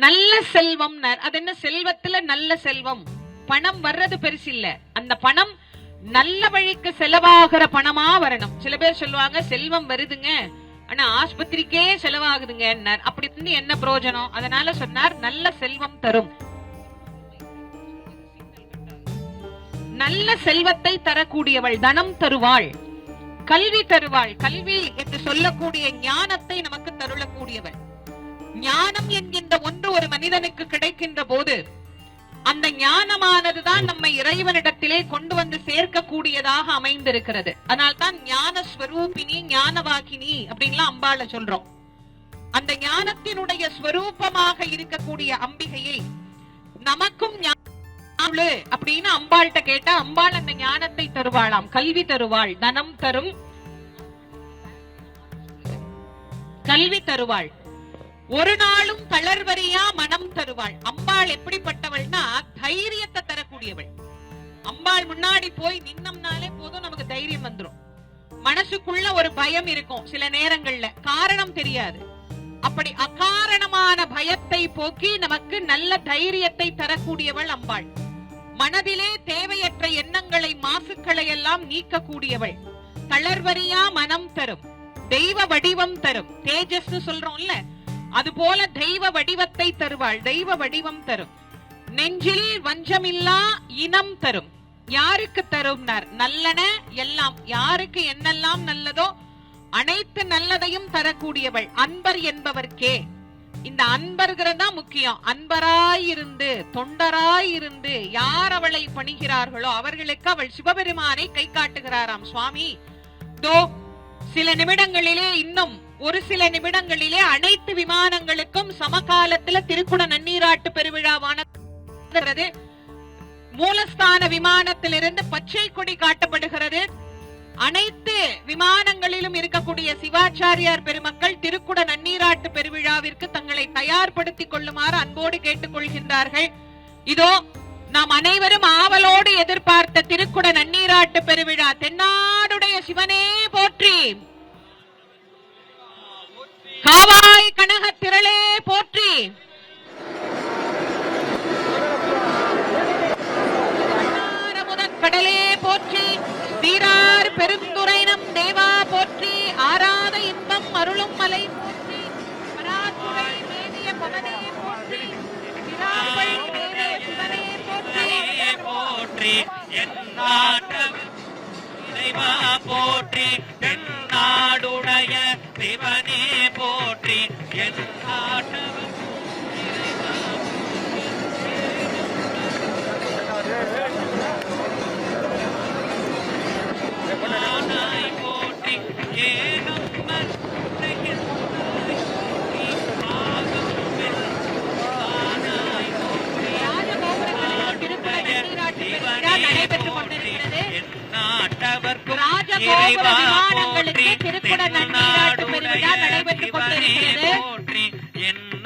நல்ல செல்வம். அது என்ன? செல்வத்துல நல்ல செல்வம். பணம் வர்றது பெருசு இல்ல, அந்த பணம் நல்ல வழிக்கு செலவாகிற பணமா வரணும். சில பேர் சொல்லுவாங்க செல்வம் வருதுங்க ஆனா ஆஸ்பத்திரிக்கே செலவாகுதுங்க. அப்படி இருந்து என்ன பிரயோஜனம்? அதனால சொன்னார் நல்ல செல்வம் தரும். நல்ல செல்வத்தை தரக்கூடியவள், தனம் தருவாள், கல்வி தருவாள். கல்வி என்று சொல்லக்கூடிய ஞானத்தை நமக்கு தருளக்கூடியவள். ஞானம் என்கின்ற ஒன்று ஒரு மனிதனுக்கு கிடைக்கின்ற போது அந்த ஞானமானதுதான் நம்மை இறைவனிடத்திலே கொண்டு வந்து சேர்க்கக்கூடியதாக அமைந்திருக்கிறது. அதனால்தான் ஞான ஸ்வரூபினி, ஞானவாகினி அப்படின்லாம் அம்பாளை சொல்றோம். அந்த ஞானத்தினுடைய ஸ்வரூபமாக இருக்கக்கூடிய அம்பிகையை நமக்கும் அப்படின்னு அம்பாள்கிட்ட கேட்டா அம்பாள் அந்த ஞானத்தை தருவாளாம், கல்வி தருவாள், தனம் தரும், கல்வி தருவாள், ஒரு நாளும் தளர்வரியா மனம் தருவாள். அம்பாள் எப்படிப்பட்டவள்னா தைரியத்தை தரக்கூடியவள். அம்பாள் முன்னாடி போய் நின்னம்னாலே போதும் நமக்கு தைரியம் வந்துரும். மனசுக்குள்ள ஒரு பயம் இருக்கும் சில நேரங்கள்ல, காரணம் தெரியாது. அப்படி அகாரணமான பயத்தை போக்கி நமக்கு நல்ல தைரியத்தை தரக்கூடியவள் அம்பாள். மனதிலே தேவையற்ற எண்ணங்களை, மாசுக்களை எல்லாம் நீக்கக்கூடியவள். தளர்வரியா மனம் தரும், தெய்வ வடிவம் தரும். தேஜஸ் சொல்றோம்ல, அது போல தெய்வ வடிவத்தை தருவாள், தெய்வ வடிவம் தரும். நெஞ்சில் வஞ்சமில்லா இனம் தரும். யாருக்கு தரும்? நல்லன எல்லாம், யாருக்கு என்னெல்லாம் நல்லதோ அனைத்து நல்லதையும் தரக்கூடியவள். அன்பர் என்பவர்க்கே. இந்த அன்பர்கிறதா முக்கியம். அன்பராயிருந்து, தொண்டராயிருந்து யார் அவளை பணிகிறார்களோ அவர்களுக்கு அவள் சிவபெருமானை கை காட்டுகிறாராம். சுவாமி தோ சில நிமிடங்களிலே, இன்னும் ஒரு சில நிமிடங்களிலே அனைத்து விமானங்களுக்கும் சமகாலத்துல திருக்குட நன்னீராட்டு பெருவிழாவானது. மூலஸ்தான விமானத்திலிருந்து பச்சை கொடி காட்டப்படுகிறது. அனைத்து விமானங்களிலும் இருக்கக்கூடிய சிவாச்சாரியார் பெருமக்கள் திருக்குட நன்னீராட்டு பெருவிழாவிற்கு தங்களை தயார்படுத்திக் கொள்ளுமாறு அன்போடு கேட்டுக் கொள்கின்றார்கள். இதோ நாம் அனைவரும் ஆவலோடு எதிர்பார்த்த திருக்குட நன்னீராட்டு பெருவிழா. தென்னாடுடைய சிவனே போற்றி, காவாய் கனக திரளே போற்றி, கடலே போற்றி, சீரார் பெருந்துரைனம் தேவா போற்றி, ஆராத இன்பம் அருளும் மலை போற்றி, பராத்துரை மேவிய பவனே போற்றி, சிராப்பை மேவிய சிவனே போற்றி போற்றி, இறைவா போற்றி, தென்னாடுடைய சிவனே போற்றி, என் நாட்டவர்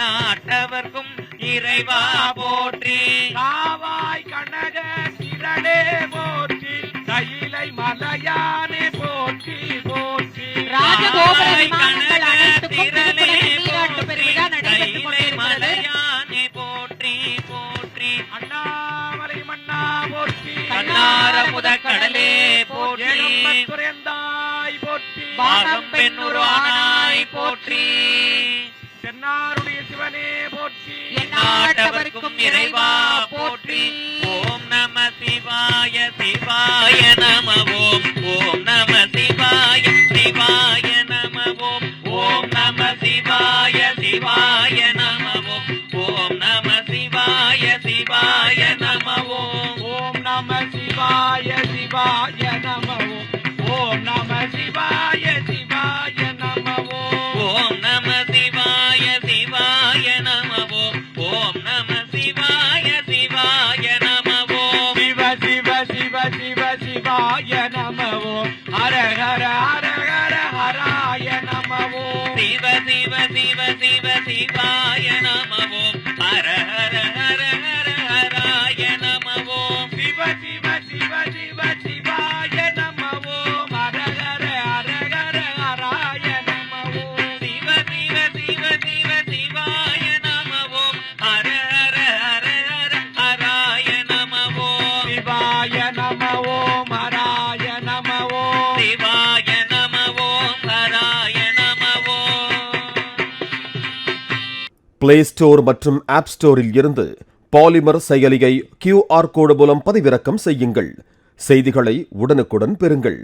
நாட்டவர்க்கும் இறைவா போற்றி, காவாய் கனக திரளே போற்றி, கையிலை மலையானே போற்றி போற்றி, ராஜகோபுர கனக திரளே போற்றி, கையிலை மலையானே போற்றி போற்றி, அண்ணாமலை மன்னா போற்றி, அன்னாரமுத கடலே போற்றி, துறைந்தாய் போற்றி, பாகம் பெண்ணுருவானாய் போற்றி, தென்னாருடைய சிவனே போற்றி, நாட்டவர்க்கும் இறைவா போற்றி. ஓம் நம சிவாய சிவாய நம ஓம், ஓம் நம சிவாய சிவாய நம ஓம், ஓம் நம சிவாய சிவாய நம ஓம், ஓம் நம சிவாய சிவாய நம ஓம், ஓம் நம சிவாய சிவாய நம ஓம், ஓம் நம சிவாய சிவாய நம ஓம், ஓம் நம சிவாய சிவாய நம ஓம், ஓம் நம சிவாய சிவாய நம ஓம், சிவ சிவ சிவ சிவ சிவாய நம ஓம், ஹர ஹர ஹர ஹர ஹராய நம ஓம், சிவ சிவ சிவ சிவ சிவாய நம ஓம், ஹர ஹர ஹர ஹர ஹராய நம ஓம், சிவ சிவ சிவ சிவ சிவாய பிளே ஸ்டோர் மற்றும் ஆப் ஸ்டோரில் இருந்து பாலிமர் செயலியை QR கோடு மூலம் பதிவிறக்கம் செய்யுங்கள். செய்திகளை உடனுக்குடன் பெறுங்கள்.